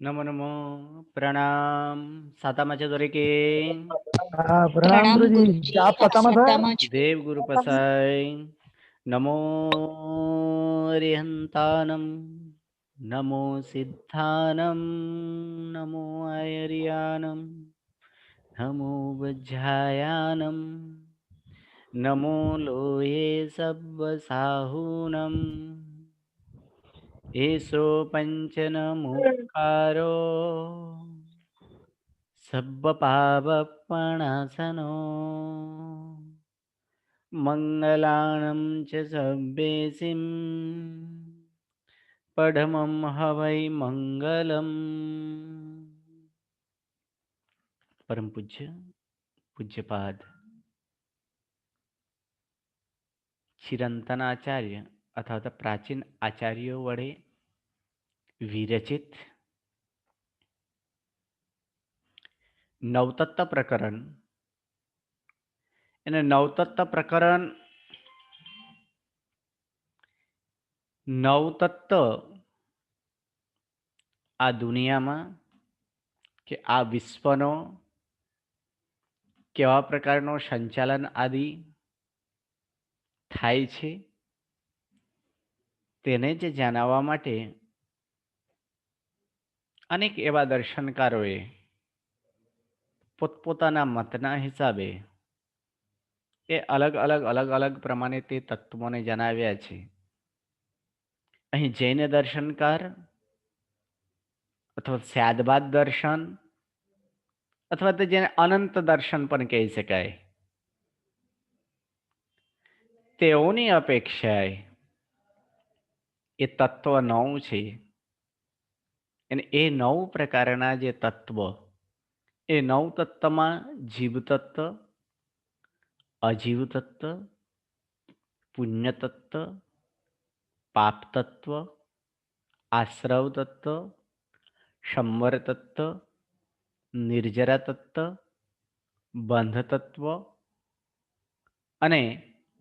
नमो नमो प्रणाम सातामाच्या द्वारे के हाँ प्रणाम प्रणाम गुरुजी। गुरुजी आप पता मत देव गुरु पसाय नमो अरिहंतानम नमो सिद्धानम नमो आयरियानम नमो वज्रायानम नमो लोये सब्बसाहूनम एसो पंचनमुखारो सब्बपावपणासनो मंगलानं च सब्बेसिं पढमं हवै मंगलम। परम पूज्य पूज्यपाद चिरंतन आचार्य अथवा तो प्राचीन आचार्यों वडे विरचित नवतत्व प्रकरण અને નવતત્વ પ્રકરણ નવતત્વ આ દુનિયામાં કે આ વિશ્વનો કેવા પ્રકારનો સંચાલન આદિ થાય છે તેને જ જાણવા માટે અનેક એવા દર્શનકારોએ પોતપોતાના મતના હિસાબે એ અલગ અલગ પ્રમાણે તે તત્વોને જણાવ્યા છે. અહીં જૈન દર્શનકાર અથવા સ્યાદબાદ દર્શન અથવા તો જેને અનંત દર્શન પણ કહી શકાય, તેઓની અપેક્ષાએ એ તત્વ 9 છે અને એ 9 પ્રકારના જે તત્વ, એ 9 તત્વમાં જીવ તત્વ, અજીવ તત્વ, પુણ્ય તત્વ, પાપ તત્વ, આશ્રવ તત્વ, સંવર તત્વ, નિર્જરા તત્વ, બંધ તત્વ અને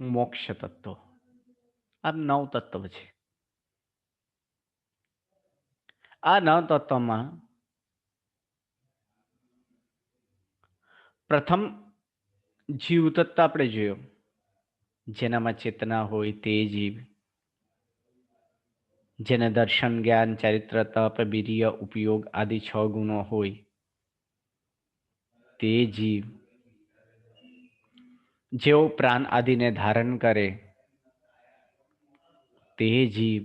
મોક્ષ તત્વ, આ 9 તત્વ છે. આ 9 તત્વમાં પ્રથમ જીવ તત્વ આપણે જોયો, જેનામાં ચેતના હોય તે જીવ, જેને દર્શન, જ્ઞાન, ચારિત્ર, તપ, વીર્ય, ઉપયોગ આદિ 6 ગુણો હોય તે જીવ, જેઓ પ્રાણ આદિને ધારણ કરે તે જીવ.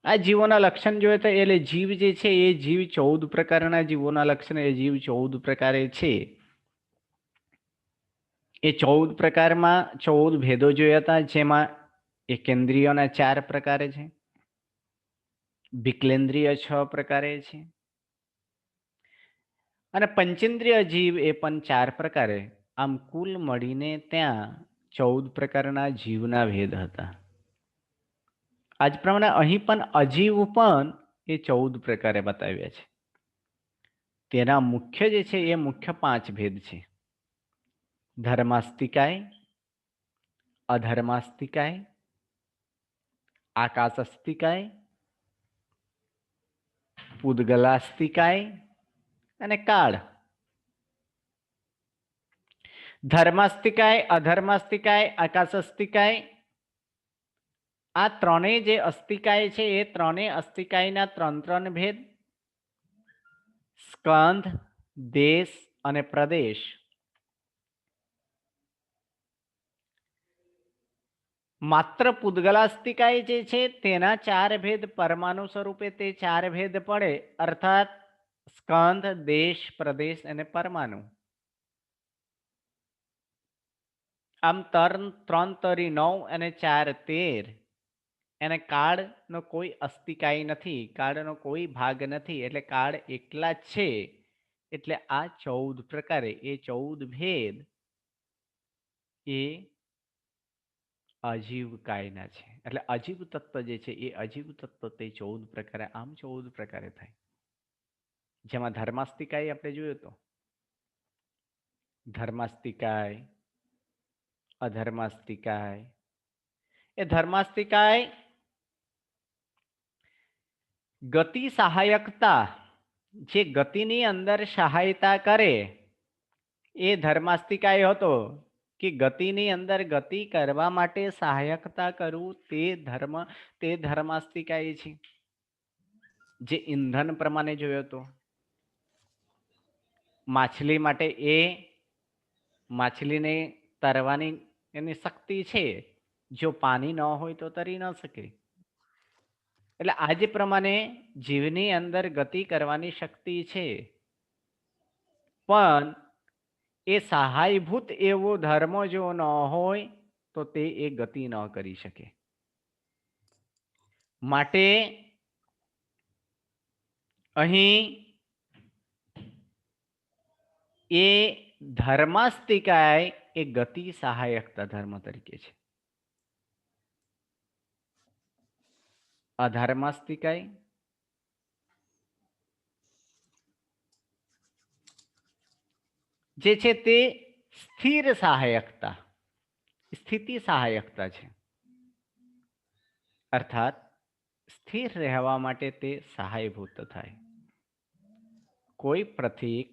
આ જીવોના લક્ષણ જોઈએ તો એટલે જીવ જે છે એ જીવ 14 પ્રકારના જીવોના લક્ષણ, એ જીવ 14 પ્રકારે છે. એ 14 પ્રકારમાં 14 ભેદો જોયા હતા, જેમાં એકેન્દ્રિયોના 4 પ્રકારે છે, વિકલેન્દ્રિય 6 પ્રકારે છે અને પંચેન્દ્રિય જીવ એ પણ 4 પ્રકારે. આમ કુલ મળીને ત્યાં 14 પ્રકારના જીવના ભેદ હતા. આજ પ્રમાણે અહીં પણ અજીવ પણ એ 14 પ્રકારે બતાવ્યા છે. તેના મુખ્ય જે છે એ મુખ્ય 5 ભેદ છે: ધર્માસ્તિકાય, અધર્માસ્તિકાય, આકાશાસ્તિકાય, પૂદગલાસ્તિકાય અને કાળ. ધર્માસ્તિકાય, અધર્માસ્તિકાય, આકાશાસ્તિકાય, આ ત્રણેય જે અસ્તિકાય છે એ ત્રણેય અસ્તિકાયના ત્રણ ત્રણ ભેદ. સ્કંધ, દેશ અને પ્રદેશ. માત્ર પૂદગલાસ્તિકાય જે છે તેના ચાર ભેદ પરમાણુ સ્વરૂપે તે ચાર ભેદ પડે, અર્થાત સ્કંધ, દેશ, પ્રદેશ અને પરમાણુ. આમ ત્રણ તરી 9 અને 4 13. એને કાળનો કોઈ અસ્તિકાય નથી, કાળનો કોઈ ભાગ નથી, એટલે કાળ એકલા જ છે. એટલે આ 14 પ્રકારે એ 14 ભેદ એ અજીવ કાયના છે. એટલે અજીવ તત્વ જે છે એ અજીવ તત્વ તે 14 પ્રકારે, આમ 14 પ્રકારે થાય. જેમાં ધર્માસ્તિકાય આપણે જોયું તો ધર્માસ્તિકાય, અધર્માસ્તિકાય. એ ધર્માસ્તિકાય ગતિ સહાયકતા, જે ગતિની અંદર સહાયતા કરે એ ધર્માસ્તિકાય હતો. કે ગતિની અંદર ગતિ કરવા માટે સહાયકતા કરવું તે ધર્માસ્તિકાય છે. જે ઈંધણ પ્રમાણે જોયો તો માછલી માટે એ માછલીને તરવાની એની શક્તિ છે. જો પાણી ન હોય તો તરી ન શકે. એટલે આજ પ્રમાણે જીવની અંદર ગતિ કરવાની શક્તિ છે, પણ એ સહાયભૂત એવો ધર્મ જો ન હોય તો તે એ ગતિ ન કરી શકે. માટે અહીં એ ધર્માસ્તિકાય એ ગતિ સહાયકતા ધર્મ તરીકે છે. અધર્માસ્તિકાય જે છે તે સ્થિર સહાયકતા, સ્થિતિ સહાયકતા છે. અર્થાત સ્થિર રહેવા માટે તે સહાયભૂત થાય. કોઈ પ્રતીક,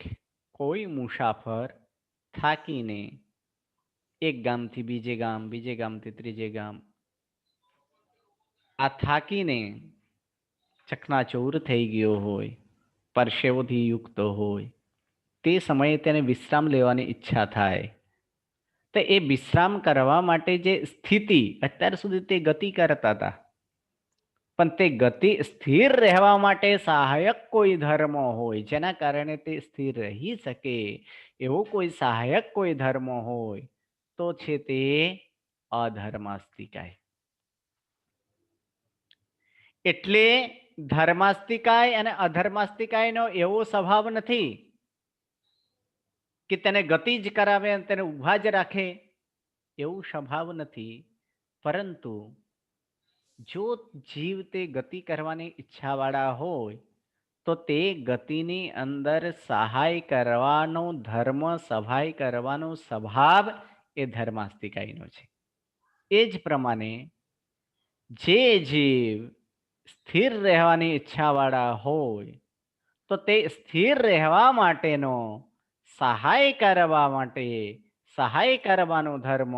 કોઈ મુસાફર થાકીને એક ગામથી બીજે ગામ, બીજે ગામથી ત્રીજે ગામ, આ થાકીને ચકનાચૂર થઈ ગયો હોય, પરસેવોથી યુક્ત હોય, તે સમયે તેને વિશ્રામ લેવાની ઈચ્છા થાય. તો એ વિશ્રામ કરવા માટે જે સ્થિતિ, અત્યાર સુધી તે ગતિ કરતા હતા, પણ તે ગતિ સ્થિર રહેવા માટે સહાયક કોઈ ધર્મ હોય, જેના કારણે તે સ્થિર રહી શકે, એવો કોઈ સહાયક કોઈ ધર્મ હોય તો છે તે અધર્માસ્તિકાય. એટલે ધર્માસ્તિકાય અને અધર્માસ્તિકાયનો એવો સ્વભાવ નથી કે તેને ગતિ જ કરાવે અને તેને ઊભા જ રાખે, એવું સ્વભાવ નથી. પરંતુ જો જીવ તે ગતિ કરવાની ઈચ્છાવાળા હોય તો તે ગતિની અંદર સહાય કરવાનો ધર્મ, સહાય કરવાનો સ્વભાવ એ ધર્માસ્તિકાયનો છે. એ જ પ્રમાણે જે જીવ સ્થિર રહેવાની ઈચ્છાવાળા હોય તો તે સ્થિર રહેવા માટેનો સહાય કરવા માટે સહાય કરવાનો ધર્મ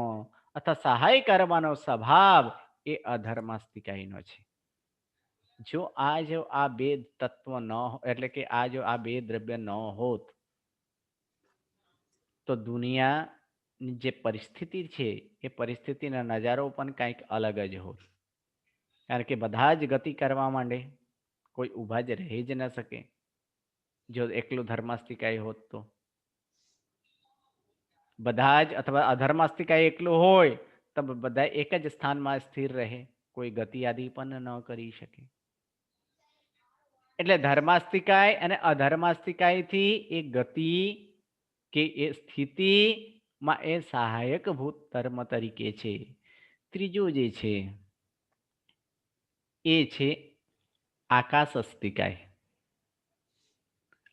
અથવા સહાય કરવાનો સ્વભાવ એ અધર્માસ્તિકાયનો છે. જો આ બે તત્વ ન, એટલે કે જો આ બે દ્રવ્ય ન હોત તો દુનિયાની જે પરિસ્થિતિ છે એ પરિસ્થિતિનો નજારો પણ કંઈક અલગ જ હોત. કારણ કે બધા જ ગતિ કરવા માંડે, કોઈ ઊભા જ રહી જ ન શકે. જો એકલું ધર્માસ્તિકાય હોત તો બધા જ, અથવા અધર્માસ્તિકાય એકલું હોય તો બધા એક જ સ્થાનમાં સ્થિર રહે, કોઈ ગતિ આદિ પણ ન કરી શકે. એટલે ધર્માસ્તિકાય અને અધર્માસ્તિકાયથી એ ગતિ કે એ સ્થિતિમાં એ સહાયક ભૂત ધર્મ તરીકે છે. ત્રીજું જે છે એ છે આકાશ અસ્તિકાય.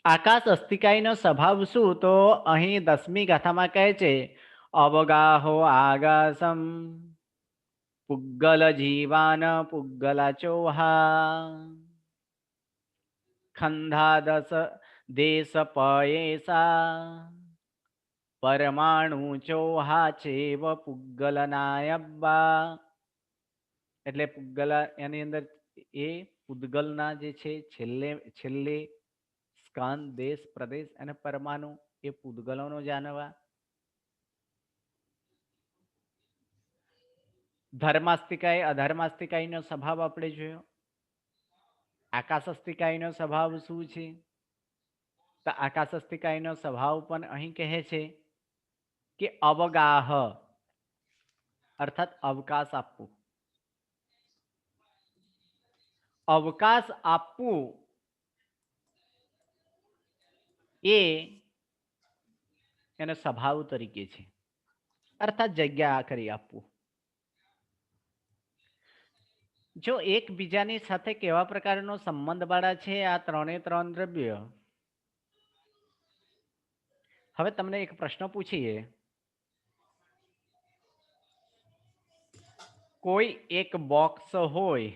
આકાશ અસ્તિકાયનો સ્વભાવ શું? તો અહીં 10મી ગાથામાં કહે છે, અવગાહો આગાસમ પુગ્ગલ જીવાન પુગ્ગલા ચોહા ખંધા દેશ પયેસા પરમાણુ ચોહા ચેવ પુદ્ગલનાયબ્બા. એટલે પુદ્ગલ એની અંદર એ પુદ્ગલના જે છે છેલ્લે છેલ્લે સ્કંદ, દેશ, પ્રદેશ અને પરમાણુ એ પૂતગલોનો જાણવા. ધર્માસ્તિકાય અધર્માસ્તિકાયનો સ્વભાવ આપણે જોયો. આકાશસ્તિકાયનો સ્વભાવ શું છે? તો આકાશસ્તિકાયનો સ્વભાવ પણ અહીં કહે છે કે અવગાહ અર્થાત અવકાશ આપવું. અવકાશ આપવું એ એનો સ્વભાવ તરીકે છે, અર્થાત જગ્યા કરી આપવું. જો એકબીજાની સાથે કેવા પ્રકારનો સંબંધ વાળા છે આ ત્રણે ત્રણ દ્રવ્ય. હવે તમને એક પ્રશ્ન પૂછીએ, કોઈ એક બોક્સ હોય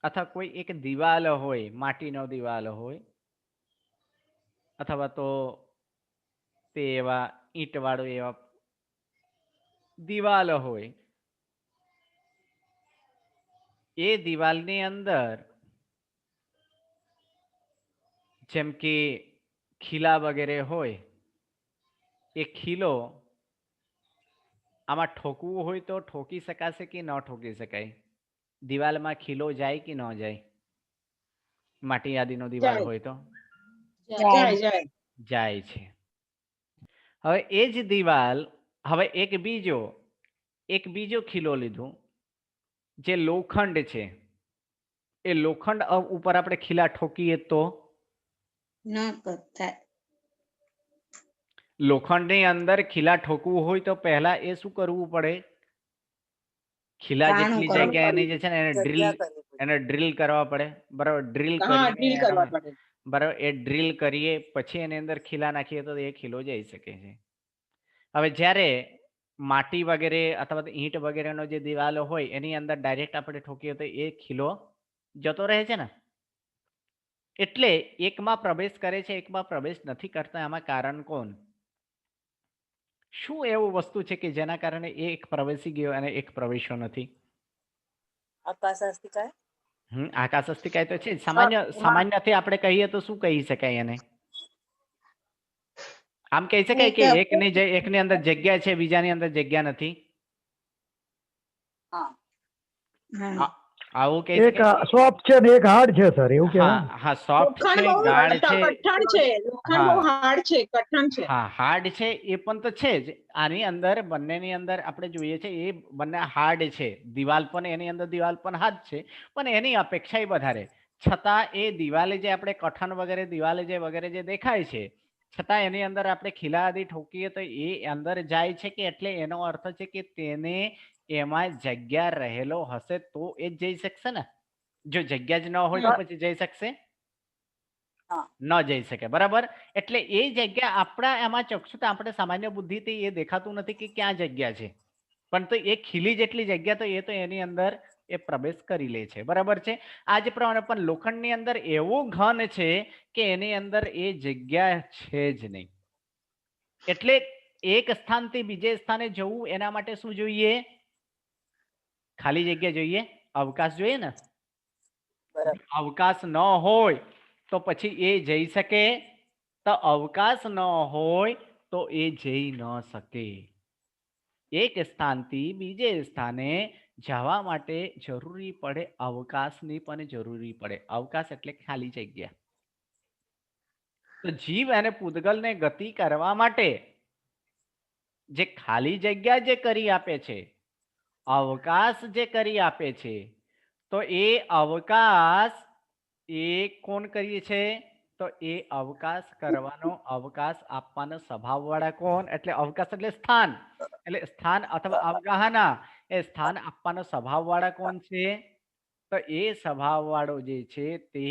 અથવા કોઈ એક દિવાલ હોય, માટીનો દિવાલ હોય અથવા તો તે એવા ઈંટવાળો એવા દિવાલ હોય, એ દિવાલની અંદર જેમ કે ખીલા વગેરે હોય, એ ખીલો આમાં ઠોકવું હોય તો ઠોકી શકાશે કે ન ઠોકી શકાય? દિવાલમાં ખીલો જાય કે ન જાય? માટી આદિનો દિવાલ હોય તો જાય છે. હવે એ જ દિવાલ હવે એક બીજો ખીલો લીધો જે લોખંડ છે. એ લોખંડ ઉપર આપણે ખીલા ઠોકીએ તો લોખંડની અંદર ખીલા ઠોકવું હોય તો પહેલા એ શું કરવું પડે? ખીલા જેટલી જગ્યા એની જે છે ને એને ડ્રીલ કરવા પડે. બરાબર, ડ્રીલ કરી બરાબર, એ ડ્રીલ કરીએ પછી એની અંદર ખીલા નાખીએ તો એ ખીલો જઈ શકે છે. હવે જ્યારે માટી વગેરે અથવા તો ઈંટ વગેરેનો જે દિવાલો હોય એની અંદર ડાયરેક્ટ આપણે ઠોકીએ તો એ ખીલો જતો રહે છે ને. એટલે એકમાં પ્રવેશ કરે છે, એકમાં પ્રવેશ નથી કરતા. આમાં કારણ કોણ? શું એવું વસ્તુ છે કે જેના કારણે એક પ્રવેશી ગયો અને એક પ્રવેશ્યો નથી? આકાશાસ્તિકાય. આકાશાસ્તિકાય તો છે. સામાન્યથી આપણે કહીએ તો શું કહી શકાય એને? આમ કહી શકાય કે એકની અંદર જગ્યા છે, બીજાની અંદર જગ્યા નથી. આવું કહી શકાય. એક સોફ્ટ છે ને એક હાર્ડ છે સર, એવું કહેવાય. હા, સોફ્ટ છે, ગાઢ છે, કઠણ છે. લોખંડ બહુ હાર્ડ છે, કઠણ છે. હા, હાર્ડ છે એ પણ તો છે જ. આની અંદર બંનેની અંદર આપણે જોઈએ છે એ બંને હાર્ડ છે. દિવાલ પણ હાર્ડ છે, પણ એની અપેક્ષા વધારે. છતાં એ દિવાલે જે આપણે કઠણ વગેરે દિવાલે જે દેખાય છે, છતાં એની અંદર આપણે ખીલા આદિ ઠોકીએ તો એ અંદર જાય છે કે એટલે એનો અર્થ છે કે તેને એમાં જગ્યા રહેલો હશે તો એ જ જઈ શકશે ને. જો જગ્યા જ ન હોય તો પછી જઈ શકશે? ન જઈ શકે. બરાબર, એટલે એ જગ્યા આપણા એમાં ચક્ષુતા આપણે સામાન્ય બુદ્ધિથી એ દેખાતું નથી કે ક્યાં જગ્યા છે, પણ તો એ ખીલી જેટલી જગ્યા તો એ તો એની અંદર એ પ્રવેશ કરી લે છે. બરાબર છે. આ જ પ્રમાણે પણ લોખંડની અંદર એવું ઘન છે કે એની અંદર એ જગ્યા છે જ નહીં. એટલે એક સ્થાનથી બીજે સ્થાને જવું એના માટે શું જોઈએ? ખાલી જગ્યા જોઈએ, અવકાશ જોઈએ ને. અવકાશ ન હોય તો પછી એ જઈ શકે? તો અવકાશ ન હોય તો એ જઈ ન શકે. એક સ્થાનથી બીજે સ્થાને જવા માટે જરૂરી પડે અવકાશની પણ જરૂરી પડે. અવકાશ એટલે ખાલી જગ્યા. તો જીવ અને પૂતગલને ગતિ કરવા માટે જે ખાલી જગ્યા જે કરી આપે છે, અવકાશ જે કરી આપે છે, તો એ અવકાશ એ કોણ કરીએ છે? તો એ અવકાશ કરવાનો, અવકાશ આપવાનો સ્વભાવ વાળા કોણ? એટલે અવકાશ એટલે સ્થાન, એટલે સ્થાન અથવા અવગાહના, એ સ્થાન આપવાનો સ્વભાવ વાળા કોણ છે? તો એ સ્વભાવ વાળો જે છે તે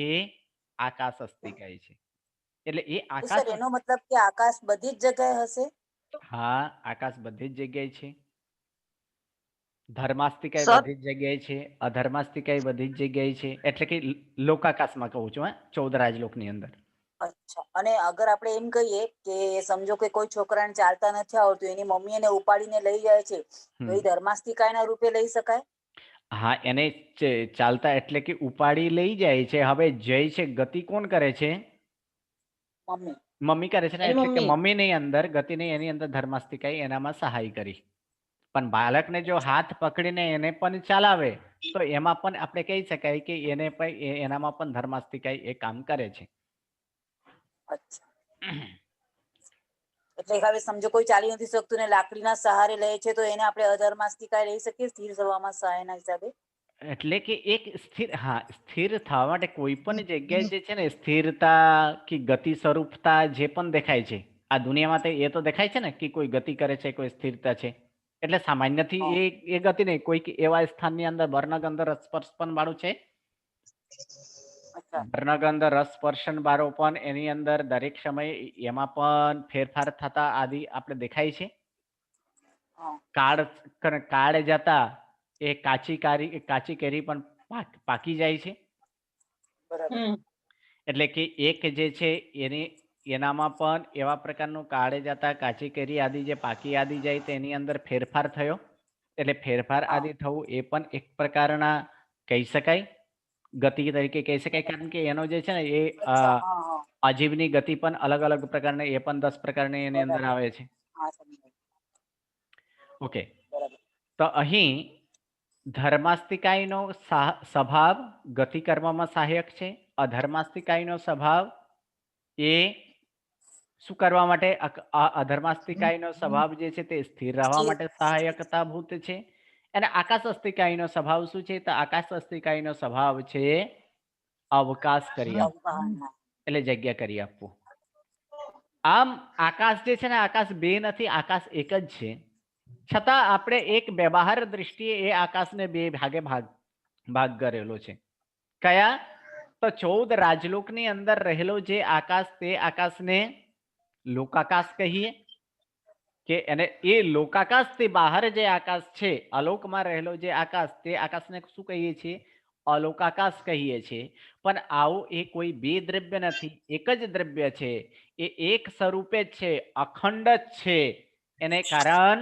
આકાશ અસ્તિકાય છે. એટલે એ આકાશ, એનો મતલબ કે આકાશ બધી જ જગ્યાએ હશે? હા, આકાશ બધી જ જગ્યાએ છે. ધર્માસ્તિકાય બધી જ જગ્યાએ છે, અધર્માસ્તિકાય બધી જ જગ્યાએ છે. એટલે કે લોકાકાશમાં કહું છું, 14 રાજલોકની અંદર. અચ્છા, અને અગર આપણે એમ કહીએ કે સમજો કે કોઈ છોકરાને ચાલતા નથી આવડતું, એની મમ્મી એને ઉપાડીને લઈ જાય છે, તો એ ધર્માસ્તિકાના રૂપે લઈ શકાય? હા, એને ચાલતા એટલે કે ઉપાડી લઈ જાય છે. હવે જય છે ગતિ કોણ કરે છે? મમ્મી. મમ્મી કરે છે ને, એની એટલે કે મમ્મી. મમ્મીની અંદર ગતિ નહીં, એની અંદર ધર્માસ્તિકાએ એનામાં સહાય કરી. પણ બાળકને જો હાથ પકડીને એને પણ ચલાવે તો એમાં પણ આપણે કહી શકાય કે એને પણ એનામાં પણ ધર્માસ્તિકાએ એ કામ કરે છે. અચ્છા, એટલે હવે સમજો કોઈ ચાલી નથી શકતું ને લાકડીના સહારે લે છે, તો એને આપણે અધર્માસ્તિકા લઈ શકીએ સ્થિર થવામાં સહાયના હિસાબે? એટલે કે એક સ્થિર, હા, સ્થિર થવા માટે કોઈ પણ જગ્યાએ જે છે ને સ્થિરતા કે ગતિ સ્વરૂપતા જે પણ દેખાય છે આ દુનિયામાં, તો એ તો દેખાય છે ને કે કોઈ ગતિ કરે છે, કોઈ સ્થિરતા છે. એટલે સામાન્યથી હા. એ ગતિ નહીં, કોઈક એવા સ્થાનની અંદર વર્ણગંધ રસસ્પર્શ પણ વાળું છે. અચ્છા. વર્ણગંધ રસસ્પર્શન વાળો પણ એની અંદર દરેક સમયે એમાં પણ ફેરફાર થતા આદિ આપણે દેખાય છે. હા. કાળ જતા એ કાચી કેરી પણ પાકી જાય છે. બરાબર. એટલે કે એક જે છે એનામાં પણ એવા પ્રકારનું કાળે જતા કાચી કેરી આદિ જે પાકી આદિ જાય તેની અંદર ફેરફાર થયો. એટલે ફેરફાર હા. આદિ થવું એ પણ એક પ્રકારના કહી શકાય, ગતિ તરીકે કહી શકાય. કારણ કે એનો જે છે ને એ અચ્છા. હા હા. અજીવની ગતિ પણ અલગ અલગ પ્રકારની, એ પણ 10 પ્રકારની એની અંદર બરાબર. આવે છે. હા, સમજાય. ઓકે, બરાબર. તો અહીં ધર્માસ્તિકાયનો સ્વભાવ ગતિ કરવામાં સહાયક છે. અધર્માસ્તિકાયનો સ્વભાવ એ શું કરવા માટે? અધર્માસ્તિકાયનો સ્વભાવ જે છે તે સ્થિર રહેવા માટે સહાયકતા ભૂત છે. અને આકાશ અસ્તિકાયનો સ્વભાવ શું છે? તો આકાશ અસ્તિકાયનો સ્વભાવ છે અવકાશ કરી આપવો, અવકાશના. એટલે જગ્યા કરી આપવું. આમ આકાશ જે છે ને, આકાશ બે નથી, આકાશ એક જ છે. છતાં આપણે એક વ્યવહાર દ્રષ્ટિએ એ આકાશને બે ભાગ કરેલો છે. કયા? તો 14 રાજલોકની અંદર રહેલો જે આકાશ, તે આકાશને લોકાકાશ કહીએ કે એને એ લોકાકાશથી બહાર જે આકાશ છે, અલોકમાં રહેલો જે આકાશ, તે આકાશને શું કહીએ છીએ? અલોકાકાશ કહીએ છીએ. પણ આવું એ કોઈ બે દ્રવ્ય નથી, એક જ દ્રવ્ય છે. એ એક સ્વરૂપે જ છે, અખંડ જ છે. એને કારણ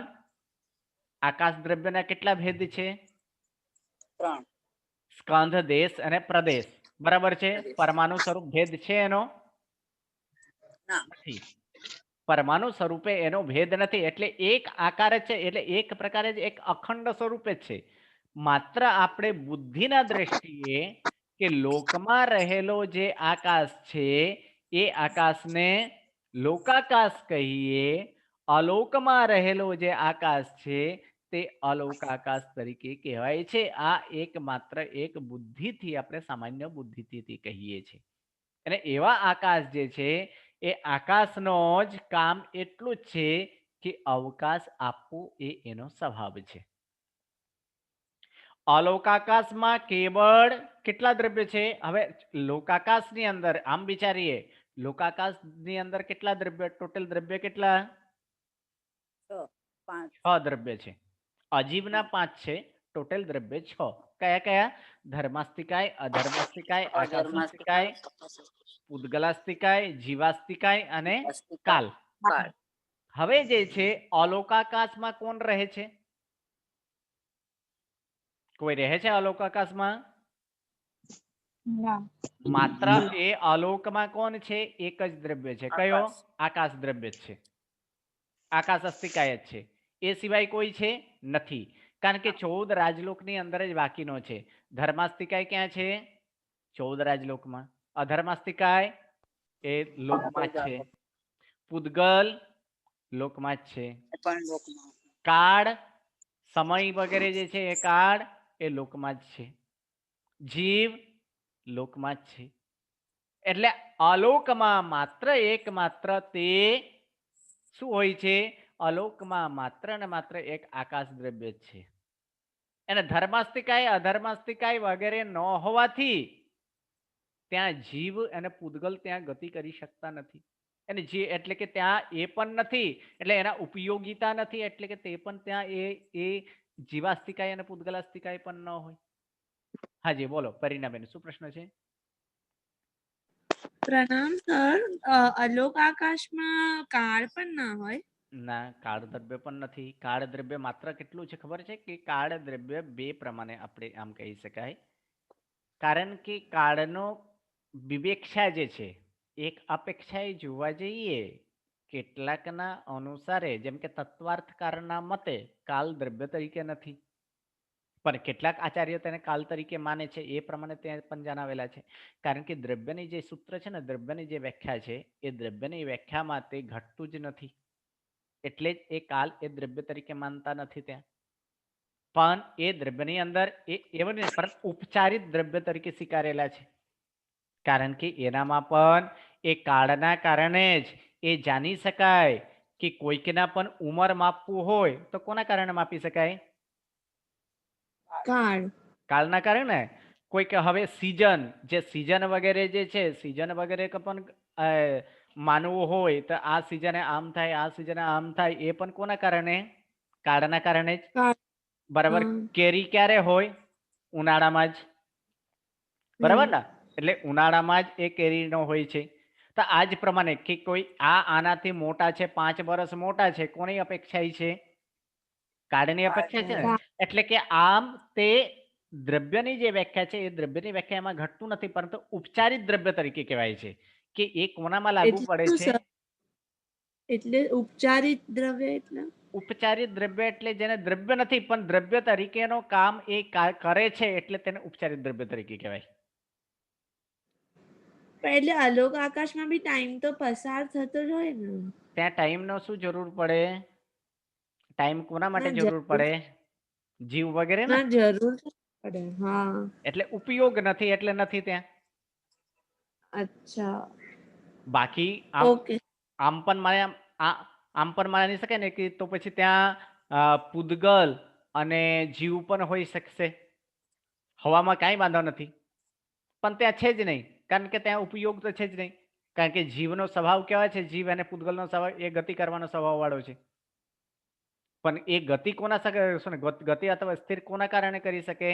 આકાશ દ્રવ્યના કેટલા ભેદ છે? 3. સ્કંધ, દેશ અને પ્રદેશ. બરાબર છે. પરમાણુ સ્વરૂપ ભેદ છે એનો? ના. નથી. પરમાણુ સ્વરૂપે એનો ભેદ નથી. એટલે એક આકાર જ છે, એટલે એક પ્રકારે જ એક અખંડ સ્વરૂપે જ છે. માત્ર આપણે બુદ્ધિના દ્રષ્ટિએ કે લોકમાં રહેલો જે આકાશ છે એ આકાશને લોકાકાશ કહીએ, અલોકમાં રહેલો જે આકાશ છે તે અલોકાકાશ તરીકે કહેવાય છે. આ એક માત્ર એક બુદ્ધિથી, આપણે સામાન્ય બુદ્ધિથી કહીએ છીએ. અને એવા આકાશ જે છે એ આકાશનો જ કામ એટલું જ છે કે અવકાશ આપવું, એ એનો સ્વભાવ છે. અલોકાકાશમાં કેવળ કેટલા દ્રવ્ય છે? હવે લોકાકાશની અંદર આમ વિચારીએ, લોકાકાશની અંદર કેટલા દ્રવ્ય? ટોટલ દ્રવ્ય કેટલા? 6, 5. 6 દ્રવ્ય છે. અજીવના 5 છે, ટોટલ દ્રવ્ય 6. કયા કયા? ધર્માસ્તિકાય, અધર્માસ્તિકાય, આકાશાસ્તિકાય, ઉદ્ગલાસ્તિકાય, જીવાસ્તિકાય અને કાલ. કાળ. હવે જે છે અલોકાકાશમાં કોણ રહે છે? કોઈ રહે છે અલોકાકાશમાં? માત્ર એ અલોકમાં કોણ છે? એક જ દ્રવ્ય છે. કયો? આકાશ દ્રવ્ય છે. આકાશ અસ્તિકાય જ છે. એ સિવાય કોઈ છે નથી. કારણ કે 14 રાજલોકની અંદર જ બાકીનો છે. ધર્માસ્તિકાય ક્યાં છે? 14 રાજલોકમાં. અધર્માસ્તિકાય એ લોકમાં જ છે. પૂદગલ લોકમાં જ છે. પણ લોકમાં. કાળ, સમય વગેરે જે છે એ કાળ એ લોકમાં જ છે. જીવ લોકમાં જ છે. એટલે અલોકમાં માત્ર એક માત્ર તે શું હોય છે? અલોકમાં માત્ર ને માત્ર એક આકાશ દ્રવ્ય જ છે. અને ધર્માસ્તિકાય, અધર્માસ્તિકાય વગેરે ન હોવાથી ત્યાં જીવ અને પૂદગલ ત્યાં ગતિ કરી શકતા નથી. અને જે એટલે કે ત્યાં એ પણ નથી, એટલે એના ઉપયોગિતા નથી, એટલે કે તે પણ ત્યાં એ જીવાસ્તિકાય અને પૂદગલાસ્તિકાય પણ ન હોય. હાજી બોલો પરિણાબેન, શું પ્રશ્ન છે? પ્રણામ સર. અલોક આકાશમાં કાળ પણ ના હોય? ના, કાળ દ્રવ્ય પણ નથી. કાળ દ્રવ્ય માત્ર કેટલું છે ખબર છે કે કાળ દ્રવ્ય બે પ્રમાણે આપણે આમ કહી શકાય. કારણ કે કાળનો વિવેક્ષા જે છે એક અપેક્ષાએ જોવા જઈએ કેટલાકના અનુસારે જેમ કે તત્વાર્થકારના મતે કાલ દ્રવ્ય તરીકે નથી, પણ કેટલાક આચાર્યો તેને કાલ તરીકે માને છે. એ પ્રમાણે ત્યાં પણ જણાવેલા છે. કારણ કે દ્રવ્યની જે સૂત્ર છે ને, દ્રવ્યની જે વ્યાખ્યા છે એ દ્રવ્યની વ્યાખ્યામાં તે ઘટતું જ નથી. એટલે જ એ કાલ એ દ્રવ્ય તરીકે માનતા નથી ત્યાં. પણ એ દ્રવ્યની અંદર એ એવું નહીં, પણ ઉપચારિત દ્રવ્ય તરીકે સ્વીકારેલા છે. કારણ કે એનામાં પણ એ કાળના કારણે જ એ જાણી શકાય કે કોઈકના પણ ઉંમર માપવું હોય તો કોના કારણે માપી શકાય? કાળ. કાળના કારણે. કોઈક હવે સિઝન જે સિઝન વગેરે જે છે સિઝન વગેરે પણ માનવું હોય તો આ સિઝને આમ થાય, આ સિઝને આમ થાય, એ પણ કોના કારણે? કાળના કારણે જ. બરાબર. કેરી ક્યારે હોય? ઉનાળામાં જ. બરાબર ને? એટલે ઉનાળામાં જ એ કેરીનો હોય છે. તો આ જ પ્રમાણે કે કોઈ આનાથી મોટા છે, 5 વર્ષ મોટા છે, કોની અપેક્ષા છે? કાળની અપેક્ષા છે ને. એટલે કે આમ તે દ્રવ્યની જે વ્યાખ્યા છે એ દ્રવ્યની વ્યાખ્યા એમાં ઘટતું નથી, પરંતુ ઉપચારિત દ્રવ્ય તરીકે કહેવાય છે કે એ કોનામાં લાગુ પડે છે? એટલે ઉપચારિત દ્રવ્ય એટલે ઉપચારિત દ્રવ્ય એટલે જેને દ્રવ્ય નથી પણ દ્રવ્ય તરીકેનો કામ એ કરે છે એટલે તેને ઉપચારિત દ્રવ્ય તરીકે કહેવાય. એટલે અલોક આકાશમાં બી ટાઈમ તો પસાર થતો જ હોય ને. ત્યાં ટાઈમનો શું જરૂર પડે? ટાઈમ કોના માટે જરૂર પડે? જીવ વગેરે ને જરૂર પડે. હા, એટલે ઉપયોગ નથી એટલે નથી ત્યાં. અચ્છા. બાકી આમ પણ માની શકાય ને કે તો પછી ત્યાં પૂદગલ અને જીવ પણ હોઈ શકશે. હવામાં કાંઈ વાંધો નથી, પણ ત્યાં છે જ નહીં. કારણ કે ત્યાં ઉપયોગ તો છે જ નહીં. કારણ કે જીવનો સ્વભાવ કેવા છે? જીવ અને પૂદગલનો સ્વભાવ એ ગતિ કરવાનો સ્વભાવ વાળો છે. પણ એ ગતિ કોના ગતિ અથવા સ્થિર કોના કારણે કરી શકે?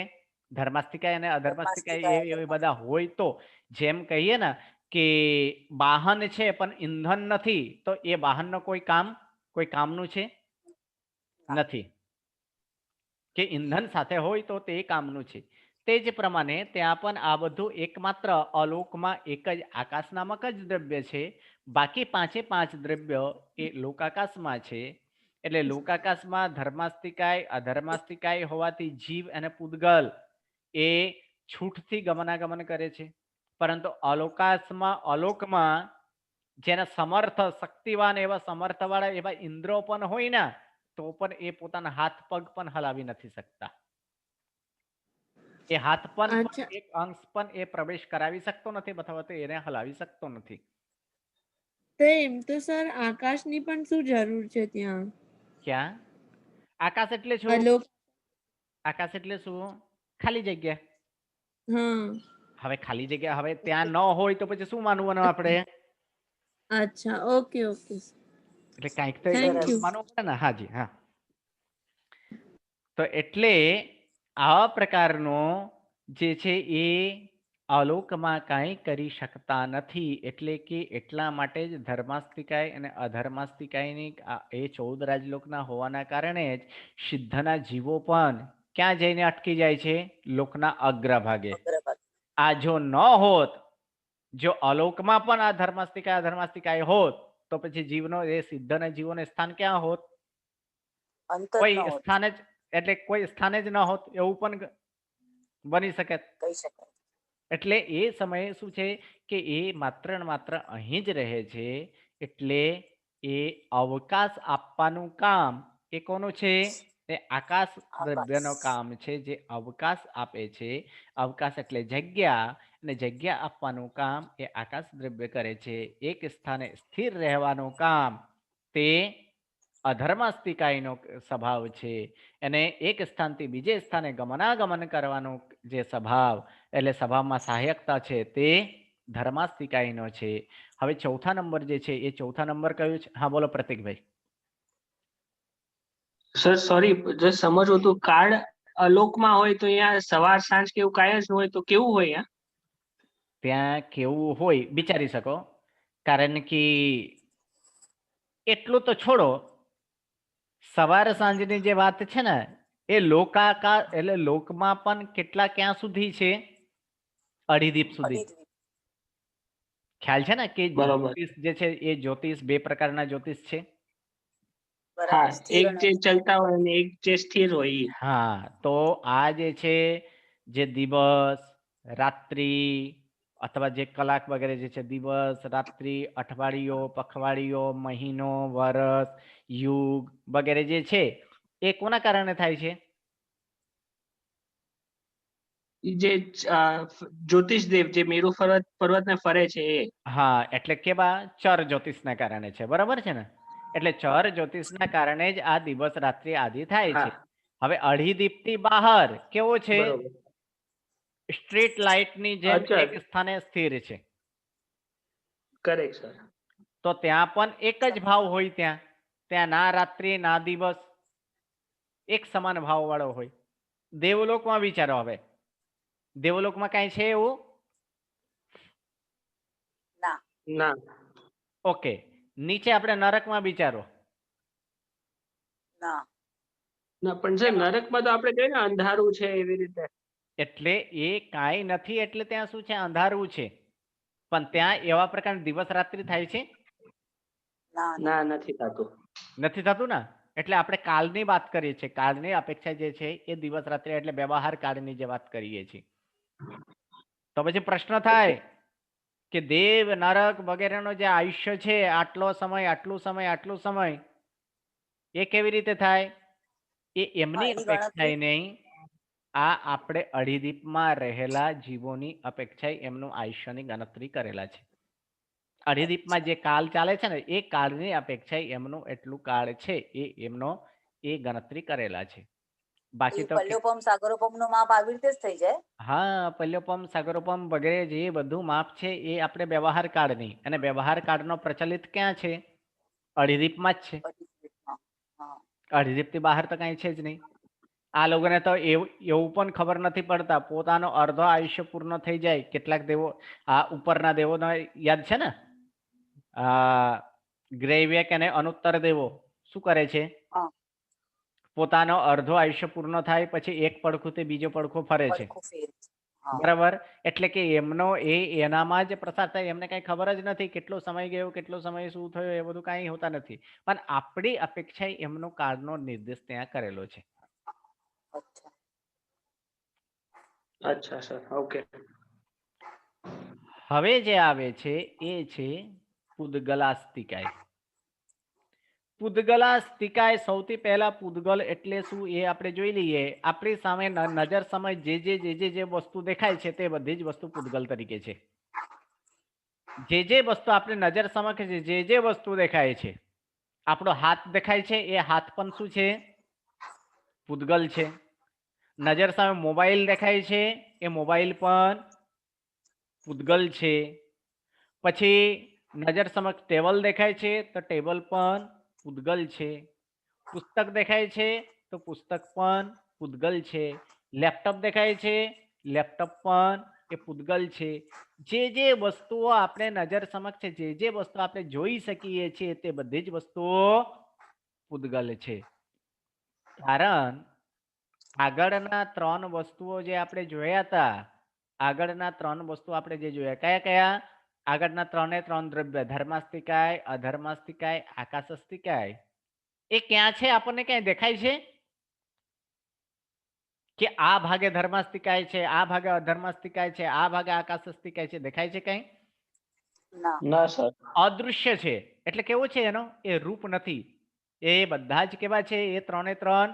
ધર્માસ્તિકાય અને અધર્માસ્તિકાય એ બધા હોય તો જેમ કહીએ ને કે વાહન છે પણ ઈંધણ નથી તો એ વાહનનો કોઈ કામનું છે નથી. કે ઈંધણ સાથે હોય તો તે કામનું છે. તે જ પ્રમાણે ત્યાં પણ આ બધું એકમાત્ર અલોકમાં એક જ આકાશ નામક જ દ્રવ્ય છે. બાકી 5 દ્રવ્ય એ લોકાકાશમાં છે. એટલે લોકાકાશમાં ધર્માસ્તિકાય અધર્માસ્તિકાય હોવાથી જીવ અને પૂદગલ એ છૂટથી ગમનાગમન કરે છે. પરંતુ અલોકમાં જેના સમર્થ શક્તિવાન એવા સમર્થવાળા એવા ઇન્દ્રો પણ હોય ને તો પણ એ પોતાના હાથ પગ પણ હલાવી નથી શકતા. એ હાથ પણ એક અંશ પણ એ પ્રવેશ કરાવી શકતો નથી અથવા તો એને હલાવી શકતો નથી. તો એમ તો સર આકાશની પણ શું જરૂર છે ત્યાં? ક્યાં? આકાશ એટલે શું? આકાશ એટલે શું? ખાલી જગ્યા. હવે ખાલી જગ્યા હવે ત્યાં ન હોય તો પછી શું માનવાનું આપણે? અચ્છા, ઓકે. એટલે કાંઈક તો માનવું પડે ને. હાજી, હા. તો એટલે આવા પ્રકારનો જે છે એ અલોકમાં કાંઈ કરી શકતા નથી. એટલે કે એટલા માટે જ ધર્માસ્તિકાય અને અધર્માસ્તિકાયની એ 14 રાજલોકના હોવાના કારણે જ સિદ્ધના જીવો પણ ક્યાં જઈને અટકી જાય છે? લોકના અગ્રભાગે. આ જો ન હોત, જો અલોકમાં પણ આ ધર્માસ્તિકાય અધર્માસ્તિકાય હોત તો પછી જીવનો એ સિદ્ધના જીવોને સ્થાન ક્યાં હોત? કોઈ સ્થાને જ એટલે કોઈ સ્થાને જ ન હોત એવું પણ બની શકે. એટલે એ સમયે શું છે કે એ માત્ર ને માત્ર અહીં જ રહે છે. એટલે એ અવકાશ આપવાનું કામ એ કોનું છે? એ આકાશ દ્રવ્યનો કામ છે જે અવકાશ આપે છે. અવકાશ એટલે જગ્યા, અને જગ્યા આપવાનું કામ એ આકાશ દ્રવ્ય કરે છે. એક સ્થાને સ્થિર રહેવાનું કામ તે અધર્માસ્તિકાયનો સ્વભાવ છે. અને એક સ્થાનથી બીજે સ્થાને ગમનાગમન કરવાનો જે સ્વભાવ એટલે સ્વભાવમાં સહાયકતા છે તે ધર્માસ્તિકાયનો છે. હવે ચોથા નંબર જે છે એ ચોથા નંબર કયું છે? હા બોલો પ્રતિકભાઈ. સર સોરી, જો સમજવું હતું, કાળ અલોકમાં હોય તો અહીંયા સવાર સાંજ કેવું કાંઈ જ હોય તો કેવું હોય? ત્યાં કેવું હોય વિચારી શકો. કારણ કે એટલું તો છોડો, સવાર સાંજની જે વાત છે ને એ લોકાકાર એટલે લોકમાં પણ કેટલા ક્યાં સુધી છે? અઢીદીપ સુધી. અઢી ખ્યાલ છે ને કે બરોબર. જ્યોતિષ જે છે એ જ્યોતિષ બે પ્રકારના જ્યોતિષ છે. હા, બરાબર સ્થિર એક અને જે ચાલતા હોય ને એક જે સ્થિર હોય ઈ. હા, તો આ જે છે જે દિવસ રાત્રિ અથવા જે કલાક વગેરે જે છે દિવસ રાત્રિ અઠવાડિયો પખવાડિયો મહિનો વર્ષ યુગ વગેરે જે છે એ કોના કારણે થાય છે? ઈ જે જ્યોતિષ દેવ જે મેરુ પર્વતને ફરે છે એ. હા, એટલે કેવા ચર જ્યોતિષના કારણે છે, બરાબર છે ને? એટલે ચર જ્યોતિષના કારણે જ આ દિવસ રાત્રિ આદિ થાય છે. હા, હવે અઢી દીપથી બહાર કેવો છે? બરોબર. સ્ટ્રીટ લાઇટની જેમ અચ્છા, એક સ્થાને સ્થિર છે. Correct sir. તો ત્યાં પણ એક જ ભાવ હોય. ત્યાં ત્યાં ના રાત્રિ ના દિવસ, એક સમાન ભાવ વાળો હોય. દેવલોકમાં વિચારો, હવે દેવલોકમાં કઈ છે એવું? ના ના, ઓકે, નીચે આપણે નરકમાં વિચારો. ના ના પણ સર નરકમાં તો આપણે કહીએ ને અંધારું છે એવી રીતે. એટલે એ કાંઈ નથી, એટલે ત્યાં શું છે? અંધારું છે. પણ ત્યાં એવા પ્રકારના દિવસ રાત્રિ થાય છે? ના ના, નથી થતું. નથી થતું ને. એટલે આપણે કાળની વાત કરીએ છીએ. કાળની અપેક્ષા જે છે એ દિવસ રાત્રિ એટલે વ્યવહાર કાળની જે વાત કરીએ છીએ. તો પછી પ્રશ્ન થાય કે દેવ નરક વગેરેનો જે આયુષ્ય છે, આટલો સમય આટલું સમય આટલું સમય, એ કેવી રીતે થાય? એ એમની એની અપેક્ષાએ ગણતરી નહીં, આ આપણે અઢીદીપમાં રહેલા જીવોની અપેક્ષાએ એમનું આયુષ્યની ગણતરી કરેલા છે. અઢીદીપમાં જે કાળ ચાલે છે ને એ કાળની અપેક્ષાએ એમનું એટલું કાળ છે એ એમનો એ ગણતરી કરેલા છે. બાકી એ તો પલ્યોપમ સાગરોપમ નું માપ આવી રીતે જ થઈ જાય. હા, પલ્યોપમ સાગરોપમ વગેરે જે બધું માપ છે એ આપણે વ્યવહાર કાળની, અને વ્યવહાર કાળનો પ્રચલિત ક્યાં છે? અઢીદીપમાં જ છે. અઢી મિનિટમાં. હા અઢીદીપથી બહાર તો કાંઈ છે જ નહીં. આ લોકોને તો એવું પણ ખબર નથી પડતા, પોતાનો અર્ધો આયુષ્ય પૂર્ણ થઈ જાય. કેટલાક દેવો, આ ઉપરના દેવોનો યાદ છે ને, આ ગ્રેવિયક અને અનુત્તર દેવો શું કરે છે? હા પોતાનો અર્ધો આયુષ્ય પૂર્ણ થાય પછી એક પડખુંથી બીજો પડખું ફરે છે, પડખું ફેર. હા બરાબર? એટલે કે એમનો એનામાં જ પ્રસાર થાય. એમને કઈ ખબર જ નથી કેટલો સમય ગયો, કેટલો સમય શું થયો, એ બધું કઈ હોતા નથી. પણ આપણી અપેક્ષાએ એમનો કાળનો નિર્દેશ ત્યાં કરેલો છે. અચ્છા અચ્છા સર, ઓકે. હવે જે આવે છે એ છે પૂદગલાસ્તિકાય. પૂદગલાસ્તિકાય, સૌથી પહેલા પૂદગલ એટલે શું એ આપણે જોઈ લઈએ. આપણી સામે નજર સમય જે વસ્તુ દેખાય છે તે બધી જ વસ્તુ પૂદગલ તરીકે છે. જે વસ્તુ આપણે નજર સમક્ષ જે વસ્તુ દેખાય છે, આપણો હાથ દેખાય છે એ હાથ પણ શું છે? પૂદગલ છે. નજર સામે મોબાઈલ દેખાય છે એ મોબાઈલ પણ પૂદગલ છે. પછી નજર સમક્ષ ટેબલ દેખાય છે તો ટેબલ પણ પૂદગલ છે. પુસ્તક દેખાય છે તો પુસ્તક પણ પૂદગલ છે. લેપટોપ દેખાય છે, લેપટોપ પણ એ પૂદગલ છે. જે વસ્તુઓ આપણે નજર સમક્ષ છે, જે વસ્તુ આપણે જોઈ શકીએ છીએ તે બધી જ વસ્તુઓ પૂદગલ છે. કારણ આગળના ત્રણ વસ્તુઓ જે આપણે જોયા હતા, આગળના ત્રણ વસ્તુ આપણે જે જોયા, કયા કયા? આગળના ત્રણ દ્રવ્ય, ધર્માસ્તિકાય, અધર્માસ્તિકાય, આકાશસ્તિકાય, એ ક્યાં છે? આપણને ક્યાંય દેખાય છે કે આ ભાગે ધર્માસ્તિકાય છે, આ ભાગે અધર્માસ્તિકાય છે, આ ભાગે આકાશસ્તિકાય છે? દેખાય છે કઈ? ના ના સર. અદૃશ્ય છે. એટલે કેવું છે એનો? એ રૂપ નથી. એ બધા જ કેવા છે? એ ત્રણે ત્રણ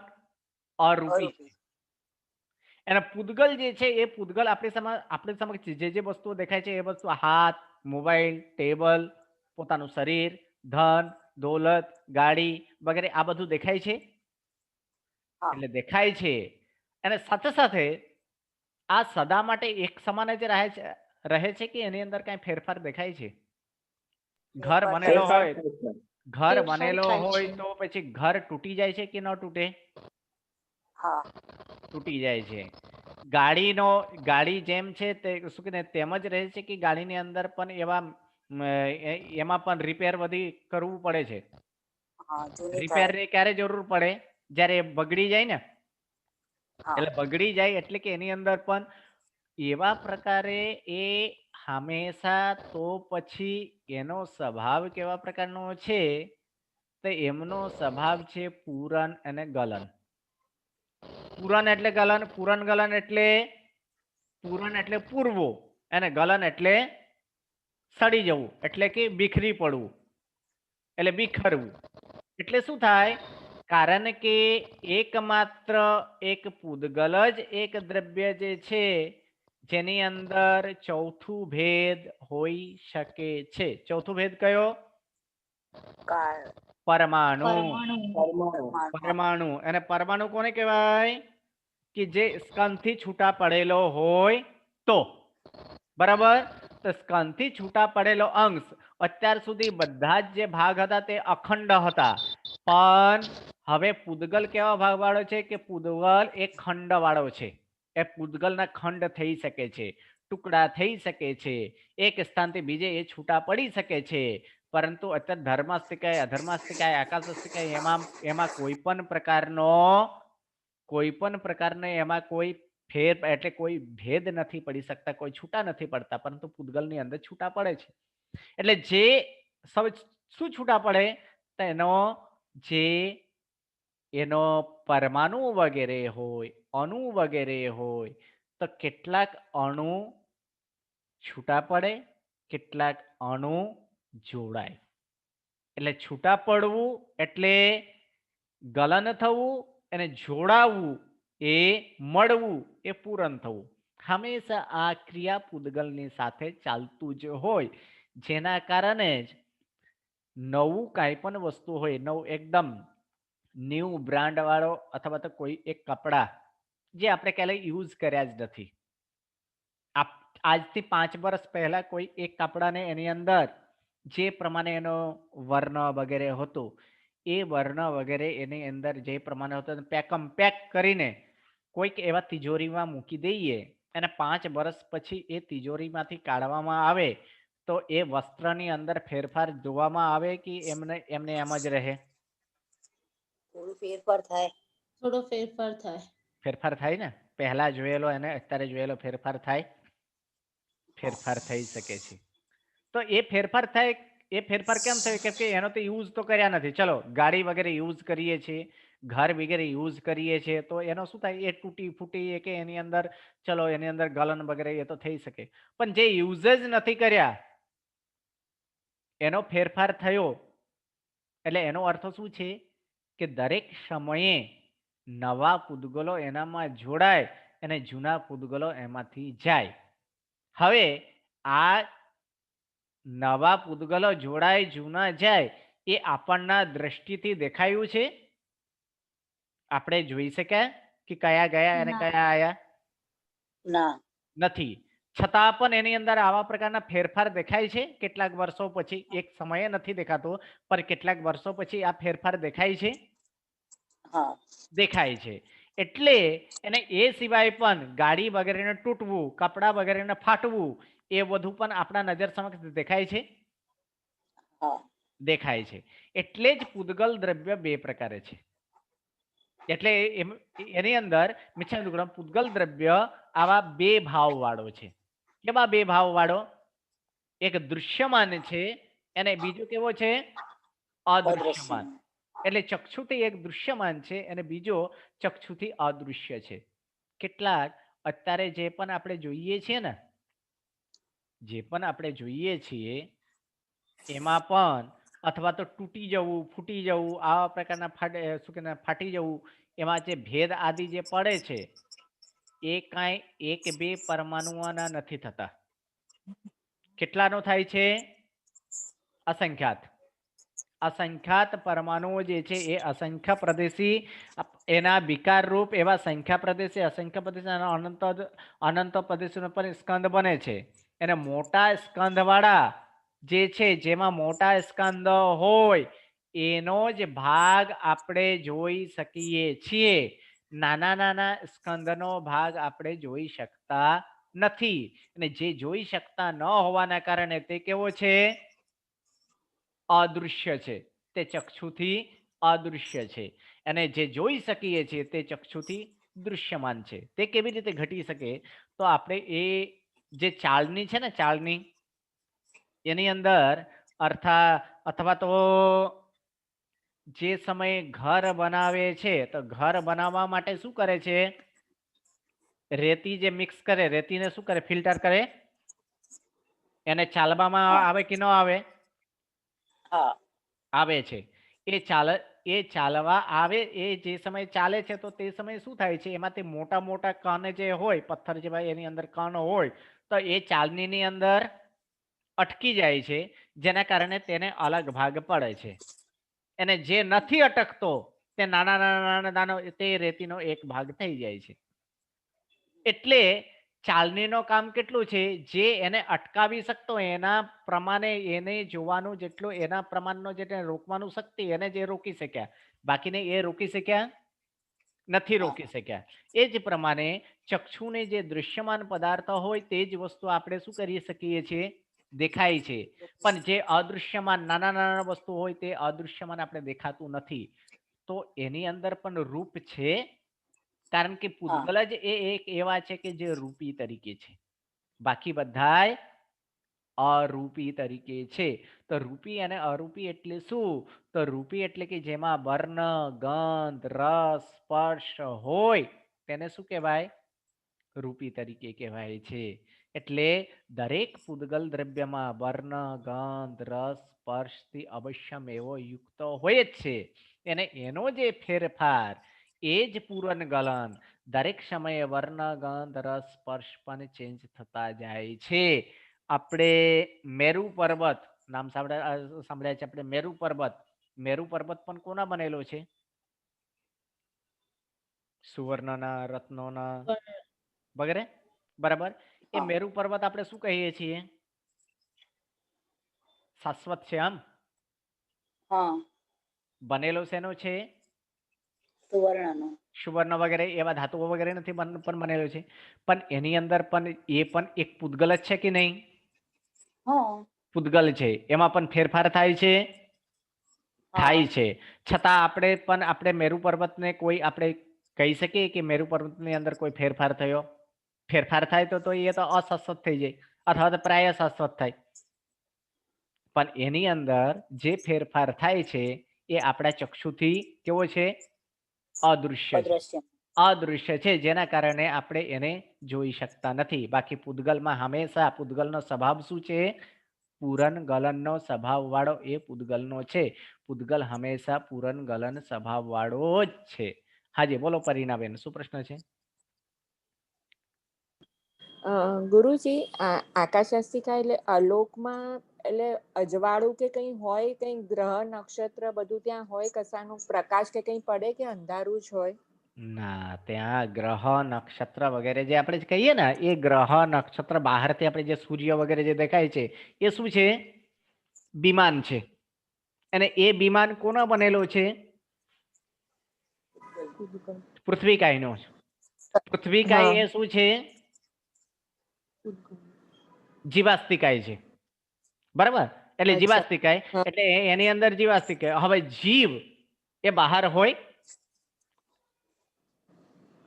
અરૂપી છે. અરૂપી. એના પૂદગલ જે છે એ પૂદગલ આપણી સમક્ષ જે વસ્તુઓ દેખાય છે એ વસ્તુ હાથ, મોબાઈલ, ટેબલ, પોતાનું શરીર, ધન, દોલત, ગાડી વગેરે આ બધું દેખાય છે. હા એટલે દેખાય છે. અને સાથે સાથે આ સદા માટે એક સમાન જ રહે છે કે એની અંદર કઈ ફેરફાર દેખાય છે? ઘર ફેરફાર બનેલો થાય ફેરફાર હોય, થાય છે. ઘર ફેરફાર બનેલો થાય હોય છે. તો પછી ઘર તૂટી જાય છે કે ન તૂટે? હા તૂટી જાય છે. ગાડી જેમ છે તે શું કે તેમ જ રહે છે કે ગાડીની અંદર પણ એવા એમાં પણ રિપેર બધી કરવું પડે છે. હા જૂની રિપેર થાય. ની ક્યારે જરૂર પડે? જ્યારે એ બગડી જાય ને. હા એટલે બગડી જાય એટલે કે એની અંદર પણ એવા પ્રકારે એ હંમેશા તો પછી એનો સ્વભાવ કેવા પ્રકારનો છે તો એમનો સ્વભાવ છે પૂરન અને ગલન. પૂરન એટલે ગલન, પૂરન ગલન એટલે પૂરન એટલે પૂરવો અને ગલન એટલે સડી જવું એટલે કે બીખરી પડવું એટલે બીખરવું. એટલે શું થાય? કારણ કે એકમાત્ર એક પૂદગલ જ એક દ્રવ્ય જે છે જેની અંદર ચોથું ભેદ હોઈ શકે છે. ચોથું ભેદ કયો? કાળ પરમાણુ. પરમાણુ. પરમાણુ. અને પરમાણુ કોને કહેવાય? કે જે સ્કંદથી છૂટા પડેલો હોય તો. બરાબર? તો સ્કંદથી છૂટા પડેલો અંશ અત્યાર સુધી બધા જ જે ભાગ હતા તે અખંડ હતા. પણ હવે પૂદગલ કેવા ભાગ વાળો છે કે પૂદગલ એક ખંડ વાળો છે. એ પૂદગલના ખંડ થઈ શકે છે, ટુકડા થઈ શકે છે, એક સ્થાનથી બીજે એ છૂટા પડી શકે છે. પરંતુ અત્યારે ધર્માસ્તિકાય, અધર્માસ્તિકાય, આકાશાસ્તિકાય એમાં કોઈ પણ પ્રકારનો એમાં કોઈ ફેર એટલે કોઈ ભેદ નથી પડી શકતા, કોઈ છૂટા નથી પડતા, પરંતુ પૂદગલની અંદર છૂટા પડે છે. એટલે જે શું છૂટા પડે? તો એનો પરમાણુ વગેરે હોય, અણુ વગેરે હોય, તો કેટલાક અણુ છૂટા પડે, કેટલાક અણુ જોડાય. એટલે છૂટા પડવું એટલે ગલન થવું અને જોડાવવું એ મળવું એ પૂરણ થવું. હંમેશા આ ક્રિયા પૂદગલની સાથે ચાલતું જ હોય. જેના કારણે જ નવું કાંઈ પણ વસ્તુ હોય, નવું એકદમ ન્યૂ બ્રાન્ડ વાળો અથવા તો કોઈ એક કપડા જે આપણે ક્યારેય યુઝ કર્યા જ નથી. આજથી 5 વર્ષ પહેલા કોઈ એક કપડાને એની અંદર જે પ્રમાણે એનો વર્ણ વગેરે હતો એ વર્ણ વગેરે એની અંદર જે પ્રમાણે હતો પેક કરીને કોઈક એવા તિજોરીમાં મૂકી દઈએ અને 5 વર્ષ પછી એ તિજોરીમાંથી કાઢવામાં આવે તો એ વસ્ત્રની અંદર ફેરફાર જોવામાં આવે કે એમને એમ જ રહે? થોડું ફેરફાર થાય. થોડો ફેરફાર થાય. ફેરફાર થાય ને? પહેલા જોયેલો અને અત્યારે જોયેલો ફેરફાર થાય? ફેરફાર થઈ શકે છે. તો એ ફેરફાર થાય, એ ફેરફાર કેમ થયો? કેમ કે એનો તો યુઝ તો કર્યા નથી. ચલો ગાડી વગેરે યુઝ કરીએ છીએ, ઘર વગેરે યુઝ કરીએ છીએ, તો એનો શું થાય? એ તૂટી ફૂટી કે એની અંદર ચલો એની અંદર ગલન વગેરે એ તો થઈ શકે. પણ જે યુઝ જ નથી કર્યા એનો ફેરફાર થયો એટલે એનો અર્થ શું છે કે દરેક સમયે નવા પૂદગલો એનામાં જોડાય અને જૂના પૂદગલો એમાંથી જાય. હવે આ નવા પૂદગલો જોડાય, જૂના જાય, એ આપણના દ્રષ્ટિથી દેખાયું છે? આપણે જોઈ શક્યા કે કયા ગયા અને કયા આયા? ના. નથી. છતાં પણ એની અંદર આવા પ્રકારના ફેરફાર દેખાય છે કેટલાક વર્ષો પછી. એક સમયે નથી દેખાતો પણ કેટલાક વર્ષો પછી આ ફેરફાર દેખાય છે? હા. દેખાય છે. એટલે એને એ સિવાય પણ ગાડી વગેરેને તૂટવું, કપડા વગેરેને ફાટવું એ બધું પણ આપણા નજર સમક્ષ દેખાય છે? હા. દેખાય છે. એટલે જ પૂદગલ દ્રવ્ય બે પ્રકારે છે. એટલે એની અંદર મિચ્છામિ પૂદગલ દ્રવ્ય આવા બે ભાવ વાળો છે. કેવા બે ભાવ વાળો? એક દૃશ્યમાન છે અને બીજો કેવો છે? અદૃશ્યમાન. એટલે ચક્ષુથી એક દૃશ્યમાન છે અને બીજો ચક્ષુથી અદૃશ્ય છે. કેટલાક અત્યારે જે પણ આપણે જોઈએ છીએ એમાં પણ અથવા તો તૂટી જવું, ફૂટી જવું, આવા પ્રકારના ફાટી જવું, એમાં જે ભેદ આદિ જે પડે છે એ કાંઈ એક બે પરમાણુઓના નથી થતા. કેટલાનો થાય છે? અસંખ્યાત. અસંખ્યાત પરમાણુઓ જે છે એ અસંખ્ય પ્રદેશી એના વિકાર રૂપ એવા સંખ્યા પ્રદેશી, અસંખ્ય પ્રદેશી અને અનંત પ્રદેશીનો પણ સ્કંદ બને છે. એને મોટા સ્કંદ વાળા જે છે, જેમાં મોટા સ્કંદ હોય એનો જ ભાગ આપણે જોઈ શકીએ છીએ. નાના નાના સ્કંદનો ભાગ આપણે જોઈ શકતા નથી, અને જે જોઈ શકતા ન હોવાના કારણે તે કેવો છે? અદૃશ્ય છે. તે ચક્ષુથી અદૃશ્ય છે, અને જે જોઈ શકીએ છીએ તે ચક્ષુથી દૃશ્યમાન છે. તે કેવી રીતે ઘટી શકે? તો આપણે એ જે ચાળણી છે ને, ચાળણી, એની અંદર અથવા તો જે સમયે ઘર બનાવે છે, તો ઘર બનાવવા માટે શું કરે છે? રેતી જે મિક્સ કરે, રેતીને શું કરે? ફિલ્ટર કરે. એને ચાલવામાં હા આવે કે ન આવે? હા આવે છે. એ ચાલવા આવે, એ જે સમય ચાલે છે તો તે સમયે શું થાય છે? એમાંથી મોટા મોટા કણ જે હોય, પથ્થર જેવા એની અંદર કણ હોય, તો એ ચાલણીની અંદર અટકી જાય છે, જેના કારણે તેને અલગ ભાગ પડે છે. અને જે નથી અટકતો તે નાના નાના નાનો તે રેતીનો એક ભાગ થઈ જાય છે. એટલે ચાલણીનું કામ કેટલું છે? જે એને અટકાવી શકતો એના પ્રમાણે એને જોવાનું, જેટલું એના પ્રમાણનો જે રોકવાનું શક્તિ એને જે રોકી શક્યા, બાકીને એ રોકી શક્યા નથી, હા રોકી શક્યા. એ જ પ્રમાણે ચક્ષુને જે દૃશ્યમાન પદાર્થ હોય તે જ વસ્તુ આપણે શું કરી શકીએ છીએ? દેખાય છે. પણ જે અદૃશ્યમાન નાના નાના વસ્તુ હોય તે અદૃશ્યમાન આપણે દેખાતું નથી. તો એની અંદર પણ રૂપ છે, કારણ કે હા પૂતગલ જ એ એક એવા છે કે જે રૂપી તરીકે છે. બાકી બધાય અરૂપી તરીકે છે. તો રૂપી અને અરૂપી એટલે શું? તો રૂપી એટલે કે જેમાં વર્ણ, ગંધ, રસ, સ્પર્શ હોય તેને શું કહેવાય? રૂપી તરીકે કહેવાય છે. એટલે દરેક પૂતગલ દ્રવ્યમાં વર્ણ, ગંધ, રસ, સ્પર્શથી અવશ્યમ એવો યુક્ત હોય જ છે. અને એનો જે ફેરફાર, એ જ પૂરન ગલન. દરેક સમયે વર્ણ, ગંધ, રસ, સ્પર્શ પણ ચેન્જ થતા જાય છે. આપણે મેરુ પર્વત નામ સાંભળ્યા છે આપણે? મેરુ પર્વત. મેરુ પર્વત પણ કોના બનેલો છે? સુવર્ણના, રત્નોના વગેરે, બરાબર. એ હા મેરુ પર્વત આપણે શું કહીએ છીએ? શાશ્વત છે. આમ હા બનેલો શેનો છે? સુવર્ણનો. સુવર્ણ વગેરે એવા ધાતુઓ વગેરે નથી પણ બનેલો છે. પણ એની અંદર પણ એ પણ એક પૂતગલ જ છે કે નહીં? હા પૂતગલ છે. એમાં પણ ફેરફાર થાય છે, હા થાય છે. છતાં આપણે મેરુ પર્વતને કોઈ આપણે કહી શકીએ કે મેરુ પર્વતની અંદર કોઈ ફેરફાર થયો? ફેરફાર થાય તો એ તો અશાશ્વત થઈ જાય, અથવા તો પ્રાય શાશ્વત થાય. પણ એની અંદર જે ફેરફાર થાય છે એ આપણા ચક્ષુથી કેવો છે? અદૃશ્ય છે. અદ્રશ્ય. અદૃશ્ય છે, જેના કારણે આપણે એને જોઈ શકતા નથી. બાકી પૂતગલમાં હંમેશા પૂતગલનો સ્વભાવ શું છે? પૂરન ગલનનો સ્વભાવ વાળો એ પૂતગલનો છે. પૂતગલ હંમેશા પૂરન ગલન સ્વભાવ વાળો જ છે. હાજી બોલો પરીનાબેન, શું પ્રશ્ન છે? ગુરુજી, આકાશાસ્તિકા એટલે અલોકમાં એટલે અજવાળું કે કઈ હોય, કઈ ગ્રહ નક્ષત્ર બધું ત્યાં હોય, કશાનું પ્રકાશ કે કઈ પડે કે અંધારું જ હોય? ના, ત્યાં ગ્રહ નક્ષત્ર વગેરે જે આપણે કહીએ ને, એ ગ્રહ નક્ષત્ર બહારથી આપણે જે સૂર્ય વગેરે જે દેખાય છે એ શું છે? વિમાન છે. અને એ વિમાન કોનો બનેલો છે? પૃથ્વીકાયનો. પૃથ્વીકાય એ શું છે? જીવાસ્તિકાય છે, બરાબર. એટલે અચ્છા. જીવાસ્તિકાય હા. એટલે એની અંદર જીવાસ્તિકાય. હવે જીવ એ બહાર હોય?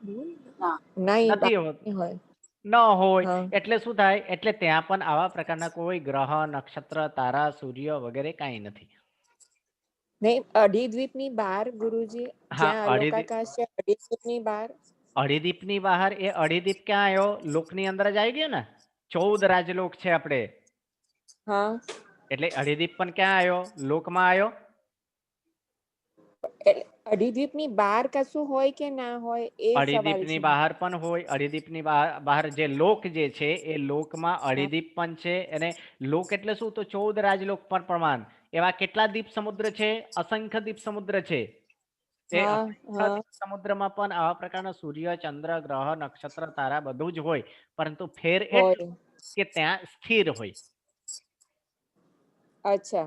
ના નહીં, નથી હોતું, હોય. ન હોય. હા. એટલે શું થાય? એટલે ત્યાં પણ આવા પ્રકારના કોઈ ગ્રહ, નક્ષત્ર, તારા, સૂર્ય વગેરે કાંઈ નથી. નહીં, અઢીદ્વીપની બહાર ગુરુજી, હા, જ્યાં અલોકાકાશ છે, અઢીદ્વીપની બહાર. અઢીદીપની બહાર. એ અઢીદીપ ક્યાં આવ્યો? લોકની અંદર જ આવી ગયો ને. 14 રાજલોક છે આપણે. હા. એટલે અઢીદીપ પણ ક્યાં આવ્યો? લોકમાં આવ્યો. એટલે અઢીદ્વીપની બહાર કશું હોય કે ના હોય, એ સવાલ અઢીદીપની છે. બહાર પણ હોય. અઢીદીપની બહાર જે લોક જે છે એ લોકમાં હા. અઢીદીપ પણ છે. અને લોક એટલે શું? તો 14 રાજલોક પર પ્રમાણ. એવા કેટલા દીપ સમુદ્ર છે? અસંખ્ય દીપ સમુદ્ર છે. તે હા. અસંખ્ય હા. દીપ સમુદ્રમાં પણ આવા પ્રકારના સૂર્ય, ચંદ્ર, ગ્રહ, નક્ષત્ર, તારા બધું જ હોય. પરંતુ ફેર એટલું હોય. કે ત્યાં સ્થિર હોય. અચ્છા.